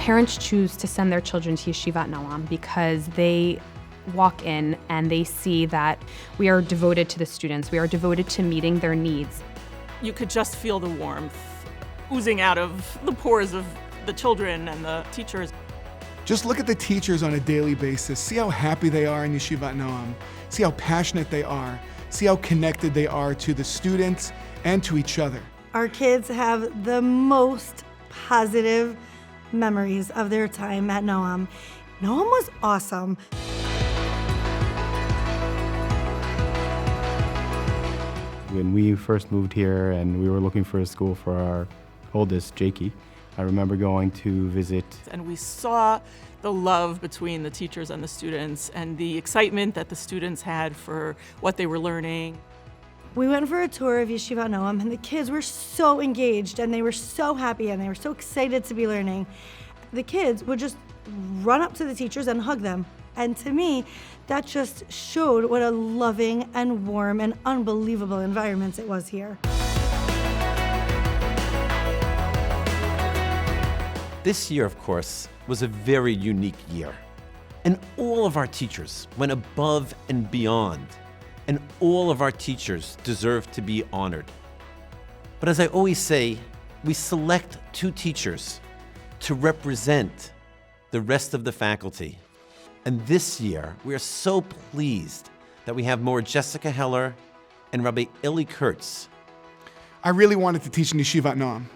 Parents choose to send their children to Yeshivat Noam because they walk in and they see that we are devoted to the students. We are devoted to meeting their needs. You could just feel the warmth oozing out of the pores of the children and the teachers. Just look at the teachers on a daily basis. See how happy they are in Yeshivat Noam. See how passionate they are. See how connected they are to the students and to each other. Our kids have the most positive memories of their time at Noam. Noam was awesome. When we first moved here and we were looking for a school for our oldest, Jakey, I remember going to visit. And we saw the love between the teachers and the students and the excitement that the students had for what they were learning. We went for a tour of Yeshivat Noam, and the kids were so engaged, and they were so happy, and they were so excited to be learning. The kids would just run up to the teachers and hug them. And to me, that just showed what a loving and warm and unbelievable environment it was here. This year, of course, was a very unique year. And all of our teachers went above and beyond. And all of our teachers deserve to be honored. But as I always say, we select 2 teachers to represent the rest of the faculty. And this year, we are so pleased that we have more Jessica Heller and Rabbi Elie Kurtz. I really wanted to teach in Yeshivat Noam,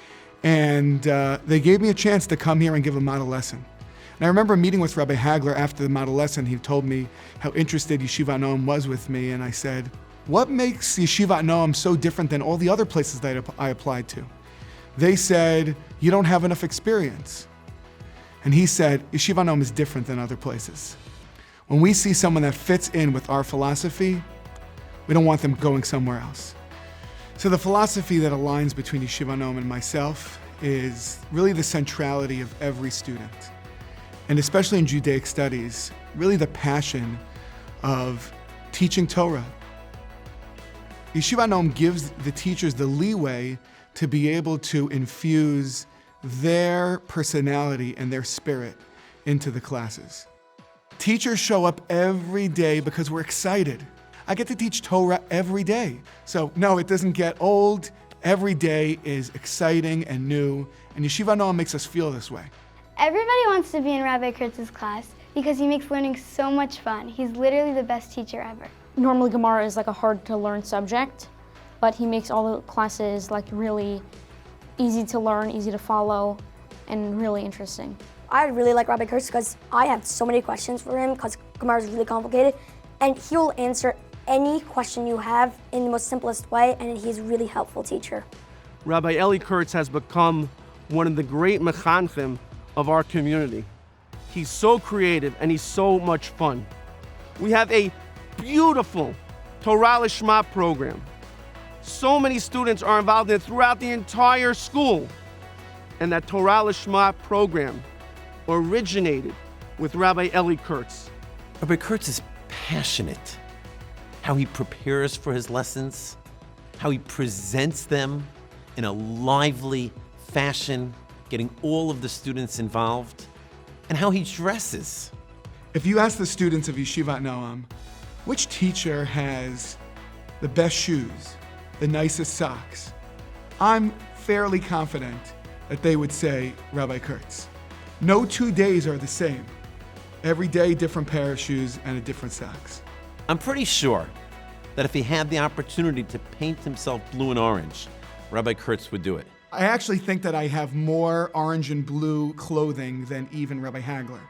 and they gave me a chance to come here and give a model lesson. And I remember meeting with Rabbi Hagler after the model lesson. He told me how interested Yeshivat Noam was with me, and I said, what makes Yeshivat Noam so different than all the other places that I applied to? They said, you don't have enough experience. And he said, Yeshivat Noam is different than other places. When we see someone that fits in with our philosophy, we don't want them going somewhere else. So the philosophy that aligns between Yeshivat Noam and myself is really the centrality of every student. And especially in Judaic studies, really the passion of teaching Torah. Yeshivat Noam gives the teachers the leeway to be able to infuse their personality and their spirit into the classes. Teachers show up every day because we're excited. I get to teach Torah every day. So no, it doesn't get old. Every day is exciting and new, and Yeshivat Noam makes us feel this way. Everybody wants to be in Rabbi Kurtz's class because he makes learning so much fun. He's literally the best teacher ever. Normally Gemara is like a hard to learn subject, but he makes all the classes like really easy to learn, easy to follow, and really interesting. I really like Rabbi Kurtz because I have so many questions for him because Gemara is really complicated, and he'll answer any question you have in the most simplest way, and he's a really helpful teacher. Rabbi Elie Kurtz has become one of the great mechanchim of our community. He's so creative and he's so much fun. We have a beautiful Torah Lishma program. So many students are involved in it throughout the entire school. And that Torah Lishma program originated with Rabbi Elie Kurtz. Rabbi Kurtz is passionate. How he prepares for his lessons, how he presents them in a lively fashion, getting all of the students involved, and how he dresses. If you ask the students of Yeshivat Noam, which teacher has the best shoes, the nicest socks, I'm fairly confident that they would say Rabbi Kurtz. No 2 days are the same. Every day, different pair of shoes and a different socks. I'm pretty sure that if he had the opportunity to paint himself blue and orange, Rabbi Kurtz would do it. I actually think that I have more orange and blue clothing than even Rabbi Hagler.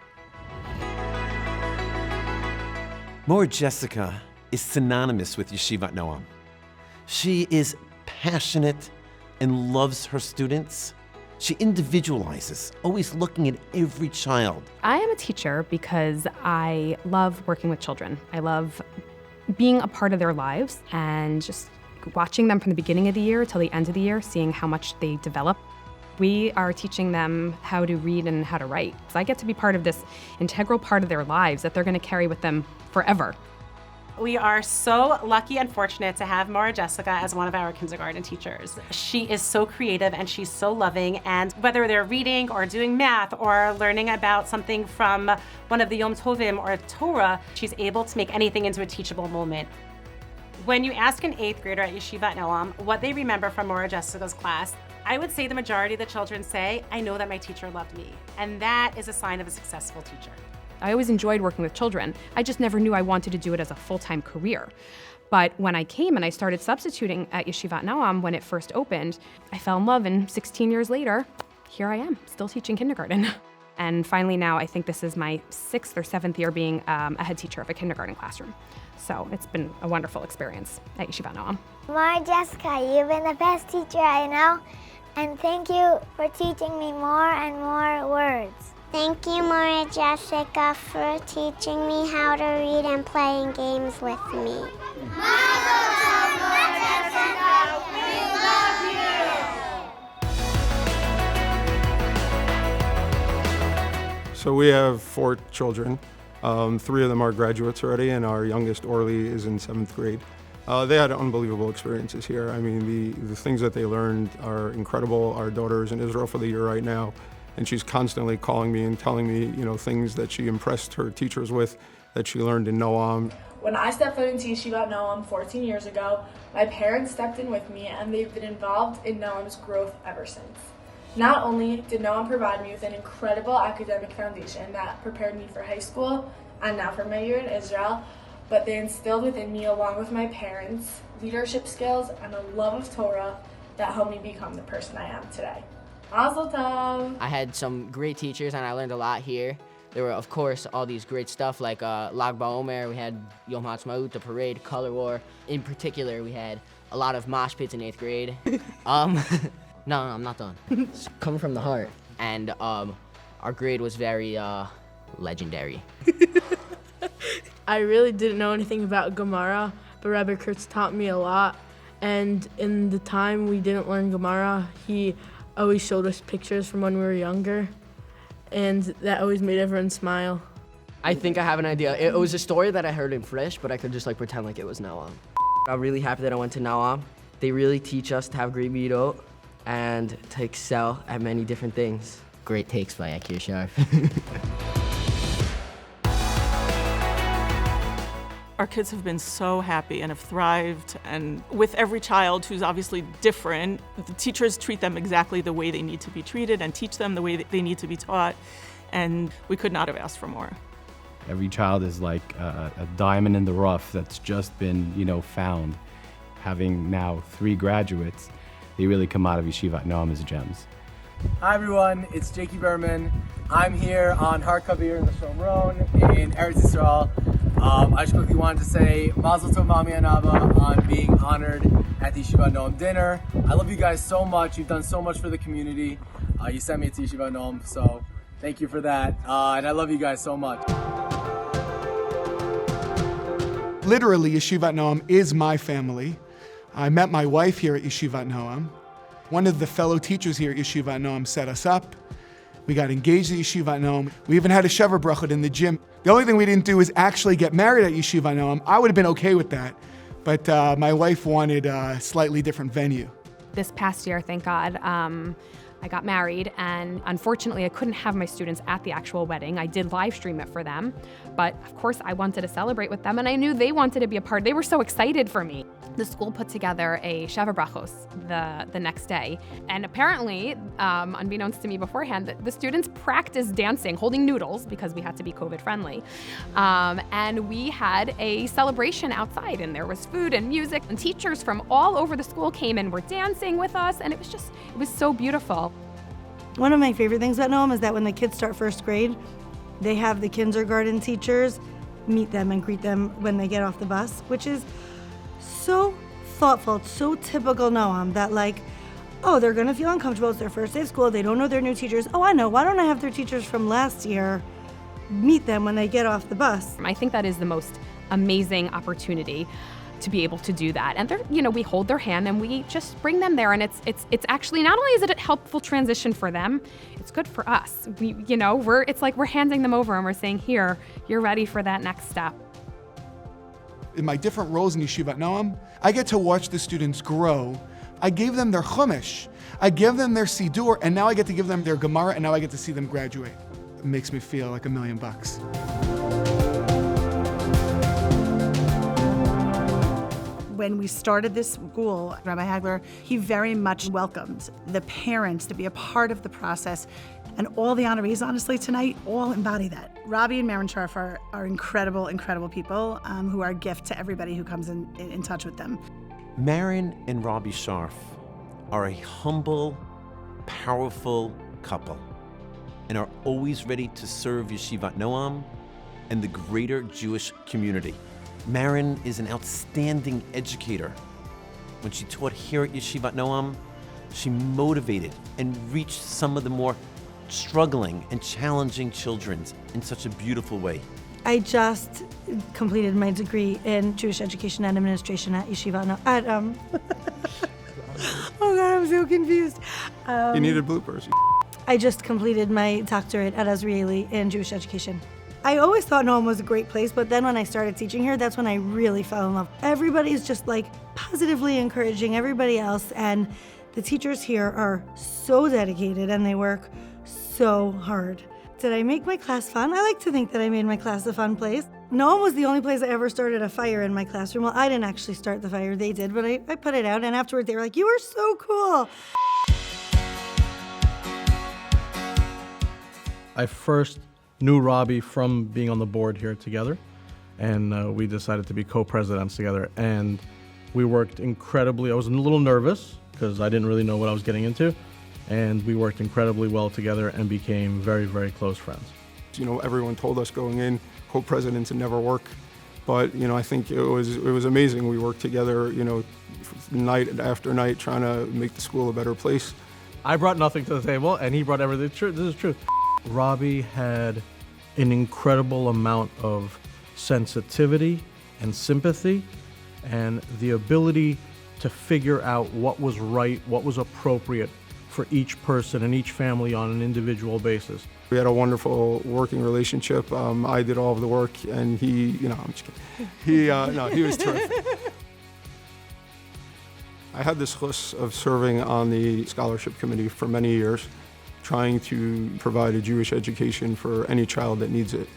More Jessica is synonymous with Yeshivat Noam. She is passionate and loves her students. She individualizes, always looking at every child. I am a teacher because I love working with children. I love being a part of their lives and just watching them from the beginning of the year till the end of the year, seeing how much they develop. We are teaching them how to read and how to write. So I get to be part of this integral part of their lives that they're going to carry with them forever. We are so lucky and fortunate to have Mara Jessica as one of our kindergarten teachers. She is so creative and she's so loving, and whether they're reading or doing math or learning about something from one of the Yom Tovim or Torah, she's able to make anything into a teachable moment. When you ask an 8th grader at Yeshivat Noam what they remember from Mara Jessica's class, I would say the majority of the children say, I know that my teacher loved me. And that is a sign of a successful teacher. I always enjoyed working with children. I just never knew I wanted to do it as a full-time career. But when I came and I started substituting at Yeshivat Noam when it first opened, I fell in love, and 16 years later, here I am, still teaching kindergarten. And finally now, I think this is my 6th or 7th year being a head teacher of a kindergarten classroom. So it's been a wonderful experience at Yeshivat Noam. Mara Jessica, you've been the best teacher I know, and thank you for teaching me more and more words. Thank you, Mara Jessica, for teaching me how to read and playing games with me. So we have 4 children. 3 of them are graduates already, and our youngest, Elie, is in 7th grade. They had unbelievable experiences here. I mean, the things that they learned are incredible. Our daughter is in Israel for the year right now, and she's constantly calling me and telling me, things that she impressed her teachers with that she learned in Noam. When I stepped foot into Yeshivat Noam 14 years ago, my parents stepped in with me, and they've been involved in Noam's growth ever since. Not only did Noam provide me with an incredible academic foundation that prepared me for high school and now for my year in Israel, but they instilled within me, along with my parents, leadership skills and a love of Torah that helped me become the person I am today. Mazel tov! I had some great teachers and I learned a lot here. There were, of course, all these great stuff like Lag BaOmer, we had Yom HaAtzmaut, the parade, color war. In particular, we had a lot of mosh pits in 8th grade. No, I'm not done. It's coming from the heart. And our grade was very legendary. I really didn't know anything about Gemara, but Rabbi Kurtz taught me a lot. And in the time we didn't learn Gemara, he always showed us pictures from when we were younger, and that always made everyone smile. I think I have an idea. It was a story that I heard in Fresh, but I could just pretend like it was Noam. I'm really happy that I went to Noam. They really teach us to have great midot and to excel at many different things. Great takes by Scharf. Our kids have been so happy and have thrived, and with every child who's obviously different, the teachers treat them exactly the way they need to be treated and teach them the way that they need to be taught, and we could not have asked for more. Every child is like a diamond in the rough that's just been, found. Having now 3 graduates, they really come out of Yeshivat Noam as gems. Hi everyone, it's Jakey Birman. I'm here on Har Kavir in the Shomron in Eretz Yisrael. I just quickly wanted to say Mazel Tov Mami and Abba on being honored at the Yeshivat Noam dinner. I love you guys so much. You've done so much for the community. You sent me to Yeshivat Noam, so thank you for that. And I love you guys so much. Literally, Yeshivat Noam is my family. I met my wife here at Yeshivat Noam. One of the fellow teachers here at Yeshivat Noam set us up. We got engaged at Yeshivat Noam. We even had a Shever Brachot in the gym. The only thing we didn't do is actually get married at Yeshivat Noam. I would have been okay with that, but my wife wanted a slightly different venue. This past year, thank God, I got married, and unfortunately I couldn't have my students at the actual wedding. I did live stream it for them, but of course I wanted to celebrate with them, and I knew they wanted to be a part. They were so excited for me. The school put together a Shever Brachos the next day, and apparently, unbeknownst to me beforehand, the students practiced dancing, holding noodles, because we had to be COVID friendly, and we had a celebration outside, and there was food and music, and teachers from all over the school came and were dancing with us, and it was so beautiful. One of my favorite things about Noam is that when the kids start 1st grade, they have the kindergarten teachers meet them and greet them when they get off the bus, which is so thoughtful. It's so typical Noam that they're gonna feel uncomfortable. It's their first day of school. They don't know their new teachers. Oh, I know. Why don't I have their teachers from last year meet them when they get off the bus? I think that is the most amazing opportunity to be able to do that. And we hold their hand and we just bring them there. And it's actually, not only is it a helpful transition for them, it's good for us. It's like we're handing them over and we're saying, here, you're ready for that next step. in my different roles in Yeshivat Noam, I get to watch the students grow. I gave them their chumash, I gave them their siddur, and now I get to give them their Gemara, and now I get to see them graduate. It makes me feel like $1 million. When we started this school, Rabbi Hagler, he very much welcomed the parents to be a part of the process. And all the honorees, honestly, tonight, all embody that. Robbie and Maren Scharf are incredible, incredible people who are a gift to everybody who comes in touch with them. Maren and Robbie Scharf are a humble, powerful couple and are always ready to serve Yeshivat Noam and the greater Jewish community. Maren is an outstanding educator. When she taught here at Yeshivat Noam, she motivated and reached some of the more struggling and challenging children in such a beautiful way. I just completed my degree in Jewish Education and Administration at Yeshiva Noam. Oh God, I'm so confused. You needed bloopers. I just completed my doctorate at Elie in Jewish Education. I always thought Noam was a great place, but then when I started teaching here, that's when I really fell in love. Everybody's just like positively encouraging everybody else, and the teachers here are so dedicated and they work so hard. Did I make my class fun? I like to think that I made my class a fun place. Noam was the only place I ever started a fire in my classroom. Well, I didn't actually start the fire, they did, but I put it out, and afterward they were like, "You are so cool." I first knew Robbie from being on the board here together, and we decided to be co-presidents together, and we worked incredibly. I was a little nervous because I didn't really know what I was getting into, and we worked incredibly well together and became very, very close friends. You know, everyone told us going in, co-presidents would never work, but you know, I think it was amazing. We worked together, you know, night after night, trying to make the school a better place. I brought nothing to the table, and he brought everything. This is true. Robbie had an incredible amount of sensitivity and sympathy, and the ability to figure out what was right, what was appropriate for each person and each family on an individual basis. We had a wonderful working relationship. I did all of the work, and he, you know, I'm just kidding. He was terrific. I had this chus of serving on the scholarship committee for many years, trying to provide a Jewish education for any child that needs it.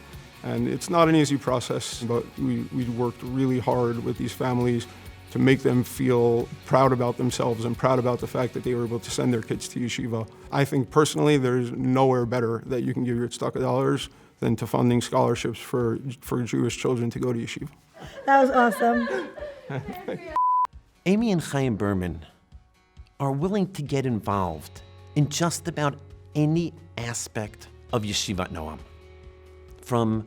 And it's not an easy process, but we worked really hard with these families to make them feel proud about themselves and proud about the fact that they were able to send their kids to yeshiva. I think personally there's nowhere better that you can give your tzedakah dollars than to funding scholarships for Jewish children to go to yeshiva. That was awesome. Amy and Chaim Birman are willing to get involved in just about any aspect of Yeshivat Noam, from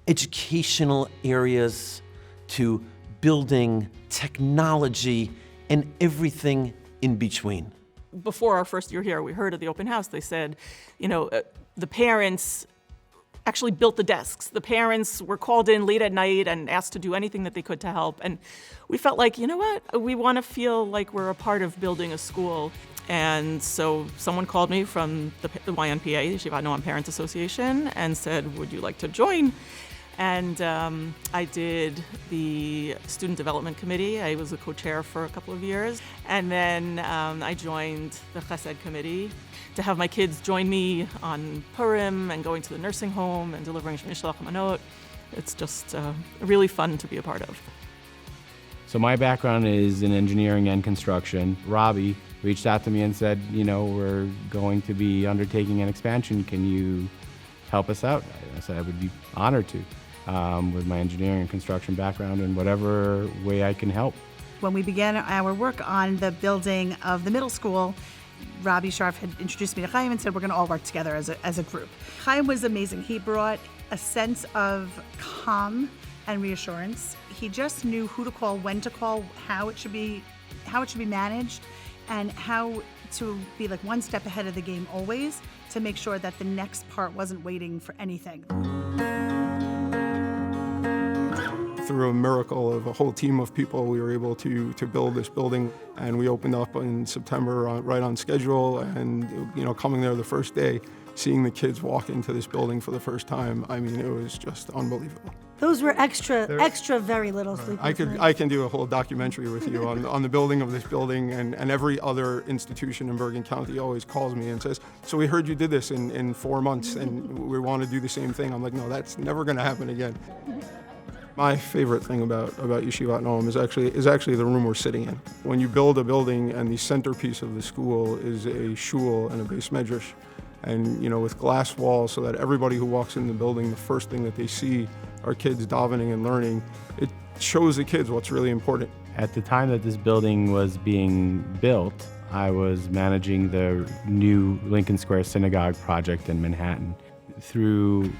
educational areas to building, technology, and everything in between. Before our first year here, we heard at the open house, they said, you know, the parents actually built the desks. The parents were called in late at night and asked to do anything that they could to help. And we felt like, you know what, we want to feel like we're a part of building a school. And so someone called me from the YNPA, Yeshivat Noam Parents Association, and said, would you like to join? And I did the Student Development Committee. I was a co-chair for a couple of years. And then I joined the Chesed Committee to have my kids join me on Purim and going to the nursing home and delivering Mishloach Manot. It's just really fun to be a part of. So my background is in engineering and construction. Robbie reached out to me and said, you know, we're going to be undertaking an expansion. Can you help us out? I said I would be honored to, with my engineering and construction background in whatever way I can help. When we began our work on the building of the middle school, Robbie Scharf had introduced me to Chaim and said we're going to all work together as a group. Chaim was amazing. He brought a sense of calm and reassurance. He just knew who to call, when to call, how it should be managed, and how to be like one step ahead of the game always, to make sure that the next part wasn't waiting for anything. Through a miracle of a whole team of people, we were able to build this building, and we opened up in September right on schedule. And you know, coming there the first day, seeing the kids walk into this building for the first time, I mean, it was just unbelievable. Those were extra very little sleepless nights. I can do a whole documentary with you on the building of this building, and every other institution in Bergen County always calls me and says, so we heard you did this in 4 months and we want to do the same thing. I'm like, no, that's never going to happen again. My favorite thing about Yeshivat Noam is actually the room we're sitting in. When you build a building and the centerpiece of the school is a shul and a beis medrash, and with glass walls so that everybody who walks in the building, the first thing that they see are kids davening and learning, it shows the kids what's really important. At the time that this building was being built, I was managing the new Lincoln Square Synagogue project in Manhattan. Through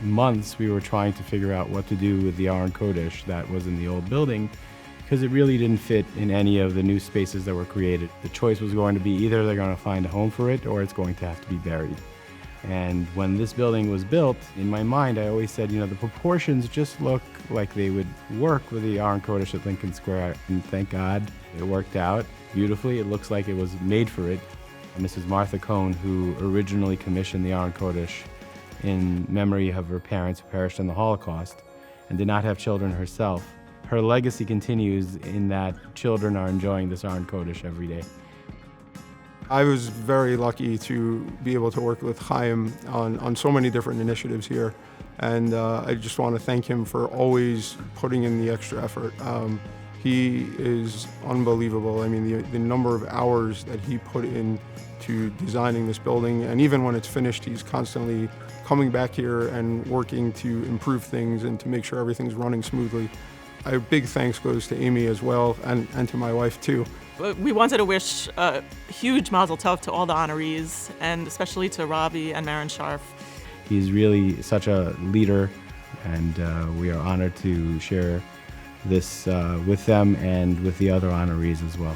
months, we were trying to figure out what to do with the Aron Kodesh that was in the old building, because it really didn't fit in any of the new spaces that were created. The choice was going to be either they're going to find a home for it or it's going to have to be buried. And when this building was built, in my mind, I always said, the proportions just look like they would work with the Aron Kodesh at Lincoln Square. And thank God it worked out beautifully. It looks like it was made for it. Mrs. Martha Cohn, who originally commissioned the Aron Kodesh in memory of her parents who perished in the Holocaust and did not have children herself, her legacy continues in that children are enjoying this Aron Kodesh every day. I was very lucky to be able to work with Chaim on so many different initiatives here, and I just want to thank him for always putting in the extra effort. He is unbelievable. I mean, the number of hours that he put into designing this building, and even when it's finished, he's constantly coming back here and working to improve things and to make sure everything's running smoothly. A big thanks goes to Amy as well, and to my wife too. We wanted to wish a huge mazel tov to all the honorees, and especially to Robbie and Maren Scharf. He's really such a leader, and we are honored to share this with them and with the other honorees as well.